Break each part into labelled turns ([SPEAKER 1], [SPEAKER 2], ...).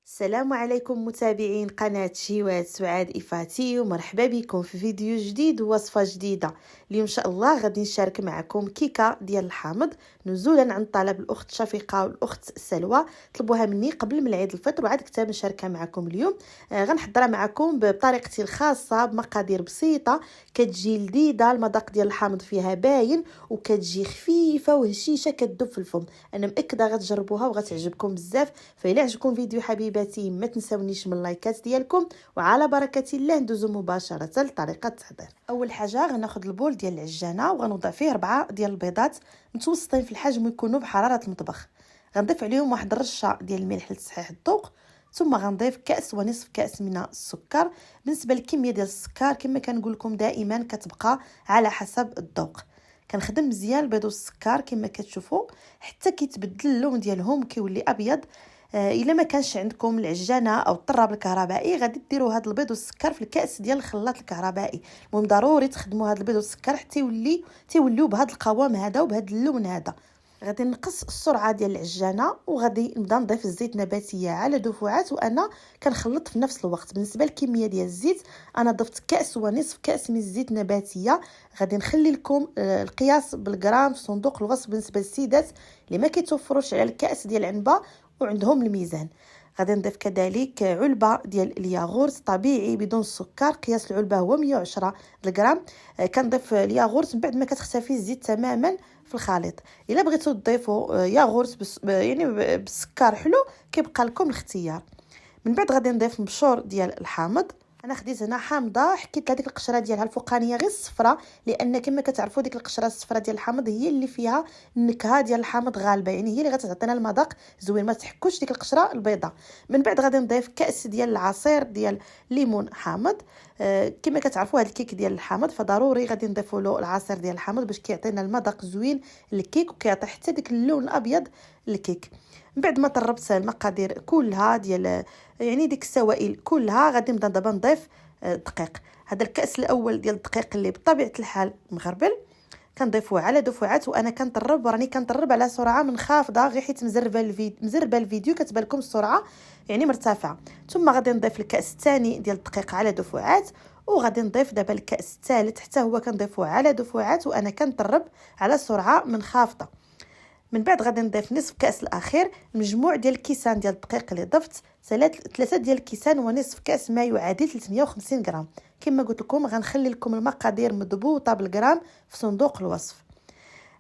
[SPEAKER 1] السلام عليكم متابعين قناة شيوات سعاد إفاتي، ومرحبا بكم في فيديو جديد ووصفة جديدة. اليوم إن شاء الله غادي نشارك معكم كيكة ديال الحامض نزولا عن طلب الأخت شفيقة والأخت سلوى، طلبوها مني قبل من عيد الفطر وعاد كنت نشاركها معكم اليوم. غنحضرها معكم بطريقتي الخاصة بمقادير بسيطة، كتجي لذيذة، المذاق ديال الحامض فيها باين وكتجي خفيفة وهشيشة كتذوب في الفم. أنا مأكدة غتجربوها وغتعجبكم بزاف. فإلا عجبكم فيديو حبيباتي ما تنسونيش من اللايكات ديالكم، وعلى بركة الله ندوزو مباشرة لطريقة التحضير. اول حاجه غناخذ البول ديال العجانه وغنوضع فيه 4 ديال البيضات متوسطين في الحجم ويكونوا بحراره المطبخ. غنضيف عليهم واحد الرشه ديال الملح لتصحيح الذوق، ثم غنضيف كاس ونصف كاس من السكر. بالنسبه للكميه ديال السكر كما كنقول لكم دائما كتبقى على حسب الذوق. كنخدم مزيان البيض والسكر كما كتشوفوا حتى كيتبدل اللون ديالهم كيولي ابيض. الا ما كانش عندكم العجانه او الطراب الكهربائي غادي ديروا هذا البيض والسكر في الكاس ديال الخلاط الكهربائي. المهم ضروري تخدموا هذا البيض والسكر حتى تيوليو بهذا القوام هذا وبهذا اللون هذا. غادي نقص السرعه ديال العجانه وغادي نبدا نضيف الزيت نباتيه على دفعات، وانا كنخلط في نفس الوقت. بالنسبه للكميه ديال الزيت انا ضفت كاس ونصف كاس من الزيت النباتيه. غادي نخلي لكم القياس بالغرام في صندوق الوصف بالنسبه للسيدات اللي ما كيتوفروش على الكاس ديال العنبه وعندهم الميزان. غادي نضيف كذلك علبه ديال الياغورت طبيعي بدون السكر، قياس العلبه هو 110 غرام. كنضيف الياغورت من بعد ما كتختفي الزيت تماما في الخليط. الا بغيتوا تضيفوا ياغورت يعني بالسكر حلو كيبقى لكم الاختيار. من بعد غادي نضيف مبشور ديال الحامض. انا خديت هنا حامضه حكيت لها ديك القشره ديالها الفوقانيه غير الصفراء، لان كما كتعرفوا ديك القشره الصفراء ديال الحامض هي اللي فيها النكهه ديال الحامض غالبه، يعني هي اللي غتعطينا المذاق زوين، ما تحكوش ديك القشره البيضاء. من بعد غادي نضيف كاس ديال العصير ديال ليمون حامض. كما كتعرفوا هذا الكيك ديال الحامض فضروري غادي نضيفوا له العصير ديال الحامض باش كيعطينا المذاق زوين للكيك وكيعطي حتى ديك اللون الابيض للكيك. من بعد ما طربت المقادير كلها ديال يعني ديك السوائل كلها غادي نبدا دابا نضيف الدقيق. هذا الكاس الاول ديال الدقيق اللي بطبيعه الحال مغربل كنضيفوه على دفعات، وانا راني كنطرب على سرعه منخفضه غير حيت مزربه الفيديو كتبان لكم السرعه يعني مرتفعه. ثم غادي نضيف الكاس الثاني ديال الدقيق على دفعات، وغادي نضيف دابا الكاس الثالث حتى هو كنضيفوه على دفعات وانا كنطرب على سرعه منخفضه. من بعد غادي نضيف نصف كاس الاخير. المجموع ديال الكيسان ديال الدقيق اللي ضفت 3 ديال الكيسان ونصف كاس ما يعادل 350 غرام. كما قلت لكم غنخلي لكم المقادير مضبوطه بالغرام في صندوق الوصف.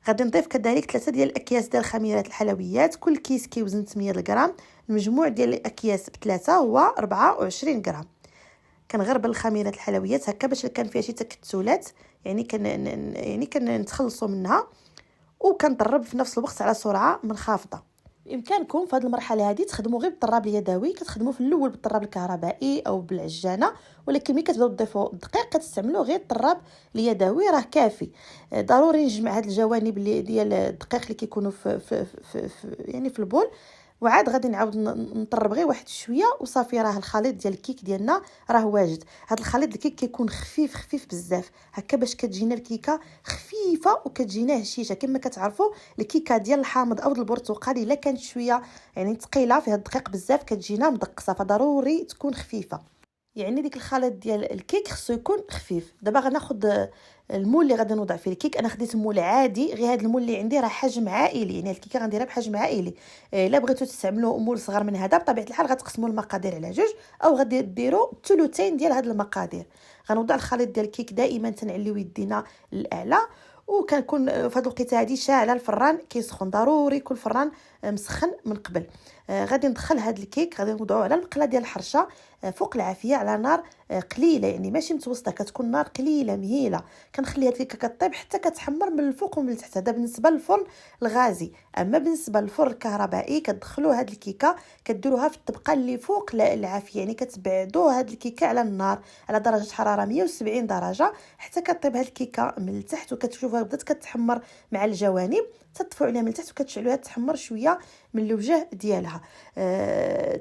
[SPEAKER 1] غادي نضيف كذلك 3 ديال الاكياس ديال خميرات الحلويات، كل كيس كيوزن 800 غرام. المجموع ديال الاكياس بثلاثه هو 24 غرام. كنغربل الخميرات الحلويات هكا باش كان فيها شي تكتلات يعني كنتخلصوا منها، وكنضرب في نفس الوقت على سرعه منخفضه. بامكانكم في هذه المرحله هذه تخدموا غير بالطراب اليدوي، كتخدموا في الاول بالطراب الكهربائي او بالعجانه، ولكن ملي كتبداو تضيفوا الدقيق كتستعملوا غير الطراب اليدوي راه كافي. ضروري نجمع هاد الجوانب ديال الدقيق اللي كيكونوا في يعني في البول، وعاد غادي نعاود نطرب غير واحد شويه وصافي. راه الخليط ديال الكيك ديالنا راه واجد. هذا الخليط الكيك كيكون خفيف بزاف هكا باش كتجينا الكيكه خفيفه وكتجينا هشيشه. كما كتعرفوا الكيكه ديال الحامض او البرتقال الا كانت شويه يعني ثقيله فيها الدقيق بزاف كتجينا مدقصه، فضروري تكون خفيفه. يعني ديك الخليط ديال الكيك خصو يكون خفيف. دابا غناخذ المول اللي غادي نوضع فيه الكيك. انا خديت مول عادي، غير هذا المول اللي عندي راه حجم عائلي، يعني الكيكه غنديرها بحجم عائلي. الا بغيتوا تستعملوا مول صغر من هذا بطبيعه الحال غتقسموا المقادير على جوج، او غادي ديروا ثلثين ديال هاد المقادير. غنوضع الخليط ديال الكيك دائما تنعليو يدينا للاعلى، وكنكون في هذه الوقيته هذه شاعله الفران كيسخن. ضروري يكون الفران مسخن من قبل. غادي ندخل هذا الكيك غادي نوضعوه على المقله ديال الحرشه فوق العافيه على نار قليله، يعني ماشي متوسطه، كتكون نار قليله مهيله. كنخليها الكيكه كطيب حتى كتحمر من الفوق ومن التحت. هذا بالنسبه للفرن الغازي. اما بالنسبه للفرن الكهربائي كتدخلوا هذه الكيكه كديروها في الطبقه اللي فوق العافيه، يعني كتبعدوا هذه الكيكه على النار على درجه حراره 170 درجه حتى كطيب هذه الكيكه من التحت، وكتشوفوها بدات كتحمر مع الجوانب. تطفوا عليها من التحت وكتشعلوها تحمر شويه من الوجه ديالها.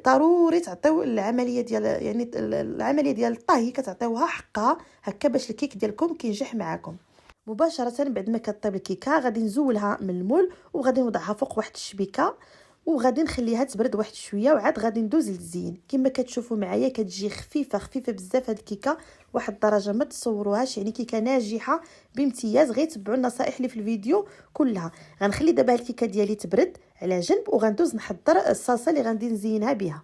[SPEAKER 1] ضروري تعطيو العمليه ديال يعني العمليه ديال الطهي كتعطيوها حقها هكا باش الكيك ديالكم كينجح معكم. مباشره بعد ما كطيب الكيكه غادي نزولها من المول وغادي نوضعها فوق واحد الشبيكه، وغادي نخليها تبرد واحد شويه وعاد غادي ندوز للتزيين. كما كتشوفوا معايا كتجي خفيفه بزاف هاد الكيكه، واحد الدرجه ما تصوروهاش، يعني كيكه ناجحه بامتياز. غير تبعوا النصائح اللي في الفيديو كلها. غنخلي دابا الكيكه ديالي تبرد على جنب وغندوز نحضر الصلصه اللي غادي نزينها بها.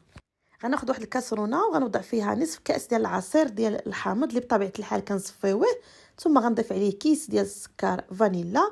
[SPEAKER 1] غناخذ واحد الكاسرونه وغنوضع فيها نصف كاس ديال العصير ديال الحامض اللي بطبيعه الحال كنصفيوه، ثم غنضيف عليه كيس ديال السكر فانيلا،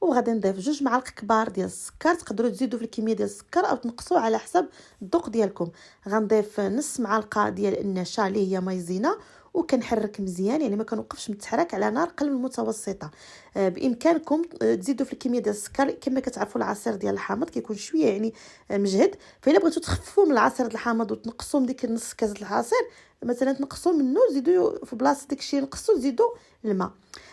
[SPEAKER 1] وغادي نضيف 2 معالق كبار ديال السكر. تقدروا تزيدوا في الكميه ديال السكر او تنقصوا على حسب الذوق ديالكم. غنضيف نص معلقه ديال النشا اللي هي مايزينا، وكنحرك مزيان، يعني ما كنوقفش من التحرك على نار قل المتوسطه. بامكانكم تزيدوا في الكميه ديال السكر. كما كتعرفوا العصير ديال الحامض كيكون شويه يعني مجهد، فإلا بغيتوا تخففوا من العصير ديال الحامض وتنقصوا من ديك نص كاس العصير مثلا، تنقصوا منه زيدوا في بلاصه داكشي نقصوا زيدوا الماء.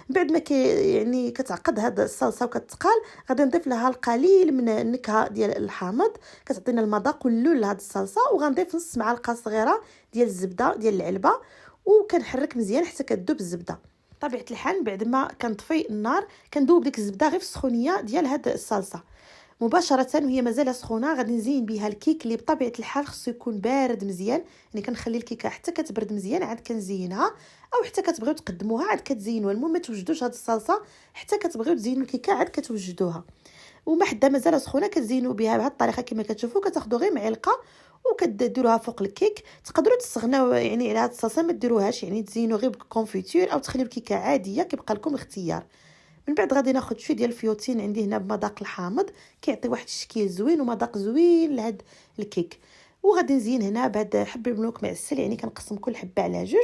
[SPEAKER 1] بعد ما يعني كتعقد هاد الصلصه وكتقال، غادي نضيف لها القليل من النكهه ديال الحامض كتعطينا المذاق واللون لهاد الصلصه. وغنضيف نص معلقه صغيره ديال الزبده ديال العلبه، وكنحرك مزيان حتى كتذوب الزبده. طبيعه الحال بعد ما كنطفي النار كندوب ديك الزبده غير في السخونيه ديال هاد الصلصه مباشره وهي مازال سخونه. غادي نزين بها الكيك اللي بطبيعه الحال خصو يكون بارد مزيان، يعني كنخلي الكيكه حتى كتبرد مزيان عاد كنزينها، او حتى كتبغيو تقدموها عاد كتزينوها. المهم ما توجدوش هاد الصلصه حتى كتبغيو تزينوا الكيكه عاد كتوجدوها. وما حدا مازال سخونه كتزينوا بها بهذه الطريقه. كما كتشوفوا كتاخذوا غير معلقه وكديروها فوق الكيك. تقدروا تستغناو يعني على هاد الصلصه ما ديروهاش، يعني تزينوا غير بالكونفيتور او تخليو الكيكه عاديه، كيبقى لكم الاختيار. من بعد غادي ناخذ شويه ديال الفيوتين عندي هنا بمذاق الحامض، كيعطي واحد الشكل زوين ومذاق زوين لهاد الكيك. وغادي نزين هنا بهاد حبه بنوك معسل، يعني كنقسم كل حبه على 2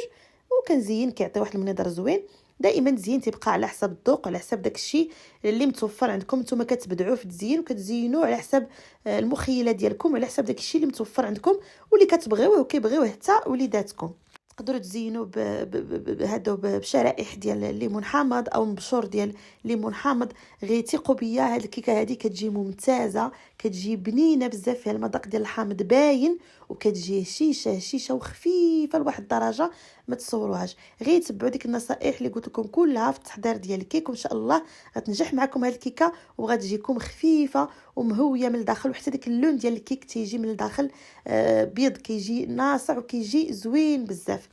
[SPEAKER 1] وكنزين، كيعطي واحد المنظر زوين. دائما التزيين تيبقى على حسب الذوق وعلى حسب داكشي اللي متوفر عندكم. نتوما كتبدعوا في التزيين وكتزينوا على حسب المخيله ديالكم وعلى حسب داكشي اللي متوفر عندكم واللي كتبغيوه وكيبغيوه حتى وليداتكم. تقدروا تزينوا بهادو بشرائح ديال الليمون حامض او مبشور ديال الليمون حامض. غير ثقوا بيا هاد الكيكه هادي كتجي ممتازه، كتجي بنينه بزاف، فيها المذاق ديال الحامض باين، وكتجي هشيشه وخفيفه لواحد الدرجه ما تصوروهاش. غير تبعوا ديك النصائح اللي قلت لكم كلها في التحضير ديال الكيك، وان شاء الله غتنجح معكم هاد الكيكه وغتجيكم خفيفه ومهويه من الداخل. وحتى داك اللون ديال الكيك تيجي من الداخل بيض، كيجي ناصع وكيجي زوين بزاف.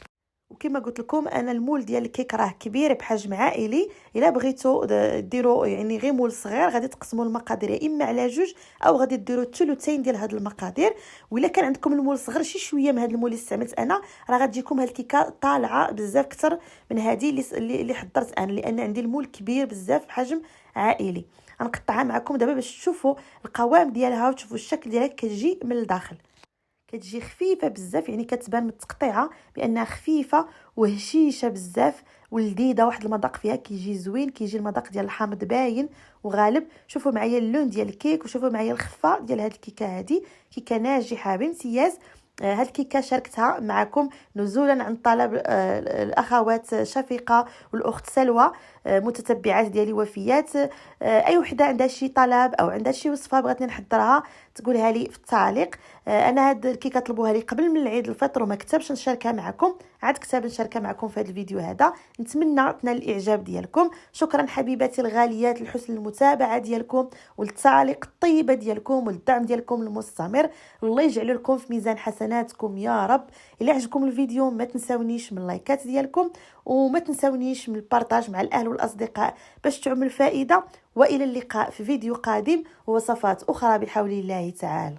[SPEAKER 1] وكما قلت لكم انا المول ديال الكيك راه كبير بحجم عائلي. الا بغيتوا ديروا يعني غير مول صغير غادي تقسموا المقادير يا اما على 2 او غادي ديروا الثلثين ديال هاد المقادير. ولا كان عندكم المول صغير شي شويه من هاد المول اللي استعملت انا، راه غتجيكم هاد الكيكه طالعه بزاف اكثر من هذه اللي حضرت انا، لان عندي المول كبير بزاف بحجم عائلي. غنقطعها معكم دابا باش تشوفوا القوام ديالها وتشوفوا الشكل ديالها كتجي من الداخل. كتجي خفيفه بزاف، يعني كتبان من التقطيعه بانها خفيفه وهشيشه بزاف ولذيذه. واحد المذاق فيها كيجي زوين، كيجي المذاق ديال الحامض باين وغالب. شوفوا معايا اللون ديال الكيك وشوفوا معايا الخفه ديال هاد الكيكه. هادي كيكه ناجحه بامتياز. هاد الكيكه شاركتها معكم نزولا عن طلب الاخوات شفيقه والاخت سلوى، متتبعات ديالي وفيات. اي وحده عندها شي طلب او عندها شي وصفه بغاتني نحضرها تقولها لي في التعليق. انا هاد الكيكه طلبوها لي قبل من العيد الفطر وما كتبش نشاركها معكم، عاد كتب نشاركها معكم في هذا الفيديو هذا. نتمنى تنال الاعجاب ديالكم. شكرا حبيباتي الغاليات لحسن المتابعه ديالكم والتعليق الطيبه ديالكم والدعم ديالكم المستمر. الله يجعل لكم في ميزان حسناتكم يا رب. الا عجبكم الفيديو ما تنساونيش من اللايكات ديالكم وما تنساونيش من البارطاج مع الاهل والاصدقاء باش تعم الفائده. والى اللقاء في فيديو قادم ووصفات اخرى بحول الله تعالى.